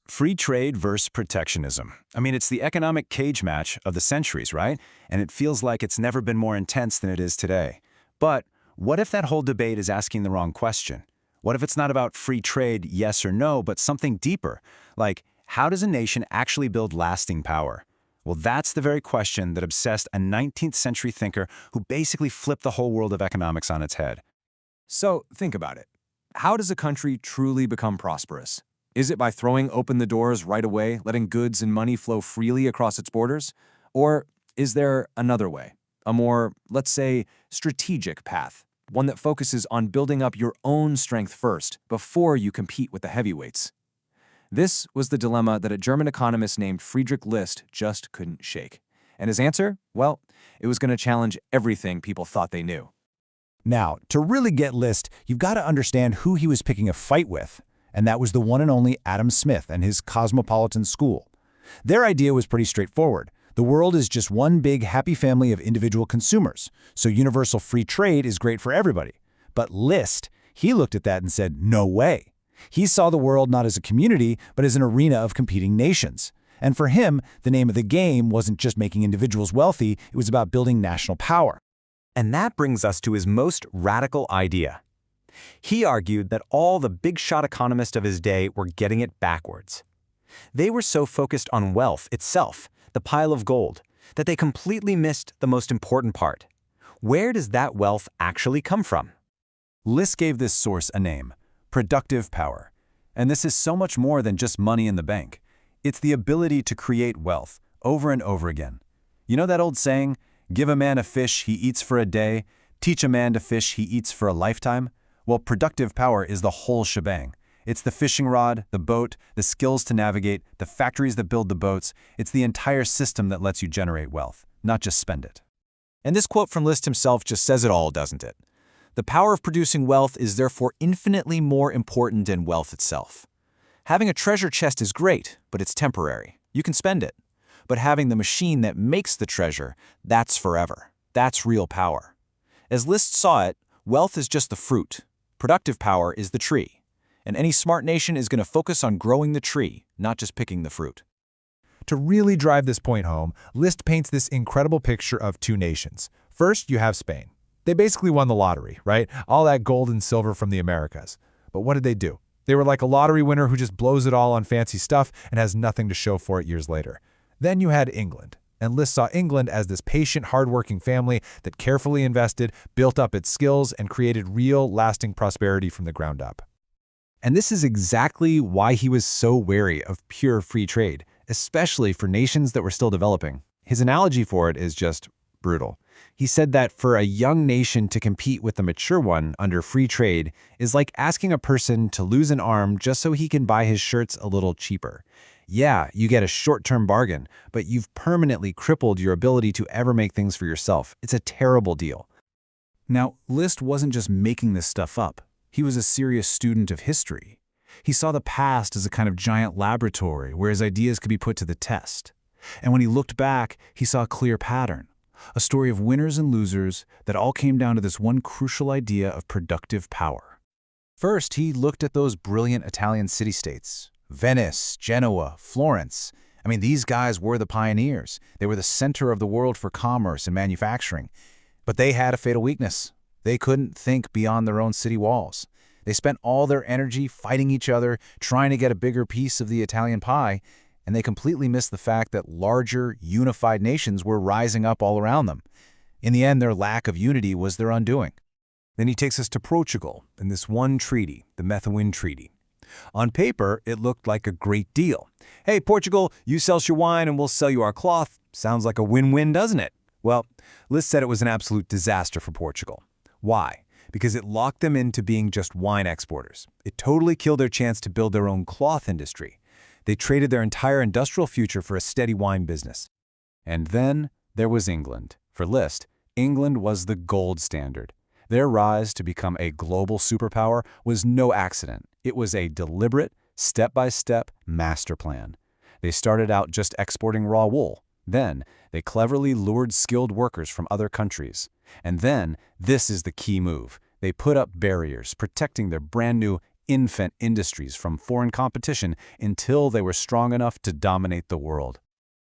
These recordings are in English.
Free trade versus protectionism. I mean, it's the economic cage match of the centuries, right? And it feels like it's never been more intense than it is today. But what if that whole debate is asking the wrong question? What if it's not about free trade, yes or no, but something deeper? Like, how does a nation actually build lasting power? Well, that's the very question that obsessed a 19th century thinker who basically flipped the whole world of economics on its head. So think about it. How does a country truly become prosperous? Is it by throwing open the doors right away, letting goods and money flow freely across its borders? Or is there another way, a more, let's say, strategic path, one that focuses on building up your own strength first before you compete with the heavyweights? This was the dilemma that a German economist named Friedrich List just couldn't shake. And his answer? Well, it was going to challenge everything people thought they knew. Now, to really get List, you've got to understand who he was picking a fight with, and that was the one and only Adam Smith and his cosmopolitan school. Their idea was pretty straightforward. The world is just one big happy family of individual consumers, so universal free trade is great for everybody. But List, he looked at that and said, no way. He saw the world not as a community, but as an arena of competing nations. And for him, the name of the game wasn't just making individuals wealthy, it was about building national power. And that brings us to his most radical idea. He argued that all the big-shot economists of his day were getting it backwards. They were so focused on wealth itself, the pile of gold, that they completely missed the most important part. Where does that wealth actually come from? List gave this source a name: productive power. And this is so much more than just money in the bank. It's the ability to create wealth over and over again. You know that old saying, give a man a fish, he eats for a day. Teach a man to fish, he eats for a lifetime. Well, productive power is the whole shebang. It's the fishing rod, the boat, the skills to navigate, the factories that build the boats. It's the entire system that lets you generate wealth, not just spend it. And this quote from List himself just says it all, doesn't it? The power of producing wealth is therefore infinitely more important than wealth itself. Having a treasure chest is great, but it's temporary. You can spend it. But having the machine that makes the treasure, that's forever. That's real power. As List saw it, wealth is just the fruit. Productive power is the tree. And any smart nation is going to focus on growing the tree, not just picking the fruit. To really drive this point home, List paints this incredible picture of two nations. First, you have Spain. They basically won the lottery, right? All that gold and silver from the Americas. But what did they do? They were like a lottery winner who just blows it all on fancy stuff and has nothing to show for it years later. Then you had England. And List saw England as this patient, hardworking family that carefully invested, built up its skills, and created real, lasting prosperity from the ground up. And this is exactly why he was so wary of pure free trade, especially for nations that were still developing. His analogy for it is just brutal. He said that for a young nation to compete with a mature one under free trade is like asking a person to lose an arm just so he can buy his shirts a little cheaper. Yeah, you get a short-term bargain, but you've permanently crippled your ability to ever make things for yourself. It's a terrible deal. Now, List wasn't just making this stuff up. He was a serious student of history. He saw the past as a kind of giant laboratory where his ideas could be put to the test. And when he looked back, he saw a clear pattern, a story of winners and losers that all came down to this one crucial idea of productive power. First, he looked at those brilliant Italian city-states: Venice, Genoa, Florence. I mean, these guys were the pioneers. They were the center of the world for commerce and manufacturing. But they had a fatal weakness. They couldn't think beyond their own city walls. They spent all their energy fighting each other, trying to get a bigger piece of the Italian pie, and they completely missed the fact that larger, unified nations were rising up all around them. In the end, their lack of unity was their undoing. Then he takes us to Portugal and this one treaty, the Methuen Treaty. On paper, it looked like a great deal. Hey, Portugal, you sell us your wine and we'll sell you our cloth. Sounds like a win-win, doesn't it? Well, List said it was an absolute disaster for Portugal. Why? Because it locked them into being just wine exporters. It totally killed their chance to build their own cloth industry. They traded their entire industrial future for a steady wine business. And then there was England. For List, England was the gold standard. Their rise to become a global superpower was no accident. It was a deliberate, step-by-step master plan. They started out just exporting raw wool. Then, they cleverly lured skilled workers from other countries. And then, this is the key move. They put up barriers, protecting their brand new infant industries from foreign competition until they were strong enough to dominate the world.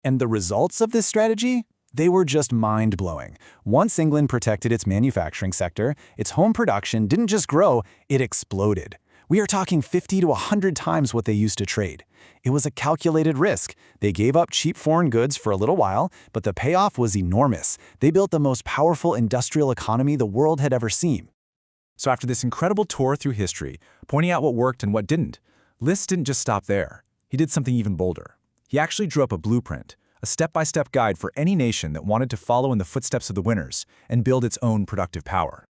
And the results of this strategy? They were just mind-blowing. Once England protected its manufacturing sector, its home production didn't just grow, it exploded. We are talking 50 to 100 times what they used to trade. It was a calculated risk. They gave up cheap foreign goods for a little while, but the payoff was enormous. They built the most powerful industrial economy the world had ever seen. So after this incredible tour through history, pointing out what worked and what didn't, List didn't just stop there. He did something even bolder. He actually drew up a blueprint, a step-by-step guide for any nation that wanted to follow in the footsteps of the winners and build its own productive power.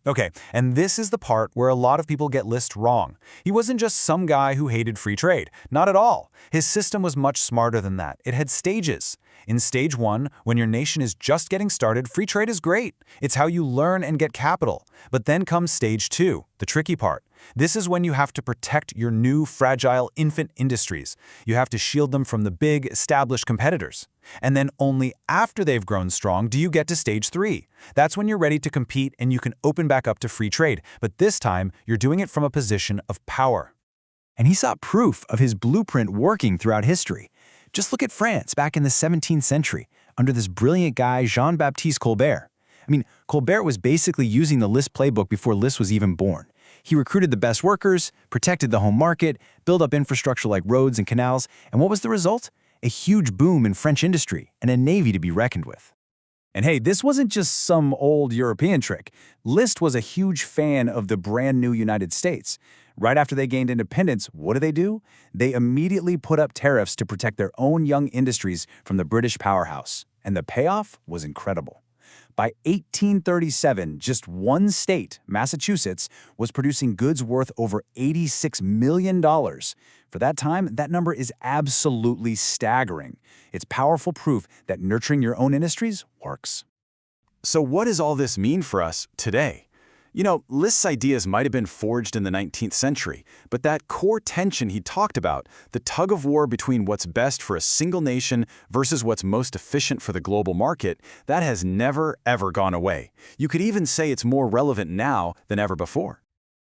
Okay, and this is the part where a lot of people get List wrong. He wasn't just some guy who hated free trade. Not at all. His system was much smarter than that. It had stages. In stage 1, when your nation is just getting started, free trade is great. It's how you learn and get capital. But then comes stage 2, the tricky part. This is when you have to protect your new, fragile infant industries. You have to shield them from the big, established competitors. And then only after they've grown strong do you get to stage 3. That's when you're ready to compete and you can open back up to free trade. But this time, you're doing it from a position of power. And he saw proof of his blueprint working throughout history. Just look at France back in the 17th century, under this brilliant guy, Jean-Baptiste Colbert. Colbert was basically using the List playbook before List was even born. He recruited the best workers, protected the home market, built up infrastructure like roads and canals, and what was the result? A huge boom in French industry and a navy to be reckoned with. And hey, this wasn't just some old European trick. List was a huge fan of the brand new United States. Right after they gained independence, what do? They immediately put up tariffs to protect their own young industries from the British powerhouse. And the payoff was incredible. By 1837, just one state, Massachusetts, was producing goods worth over $86 million. For that time, that number is absolutely staggering. It's powerful proof that nurturing your own industries works. So what does all this mean for us today? List's ideas might have been forged in the 19th century, but that core tension he talked about, the tug-of-war between what's best for a single nation versus what's most efficient for the global market, that has never, ever gone away. You could even say it's more relevant now than ever before.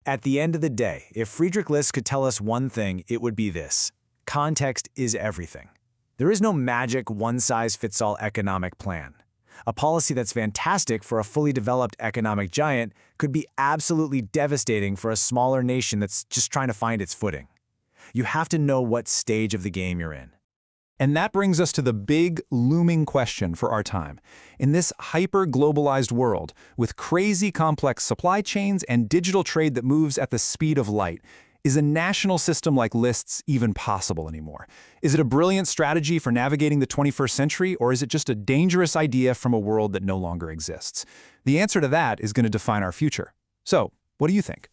At the end of the day, if Friedrich List could tell us one thing, it would be this: context is everything. There is no magic one-size-fits-all economic plan. A policy that's fantastic for a fully developed economic giant could be absolutely devastating for a smaller nation that's just trying to find its footing. You have to know what stage of the game you're in. And that brings us to the big, looming question for our time. In this hyper-globalized world, with crazy complex supply chains and digital trade that moves at the speed of light, is a national system like List's even possible anymore? Is it a brilliant strategy for navigating the 21st century, or is it just a dangerous idea from a world that no longer exists? The answer to that is going to define our future. So, what do you think?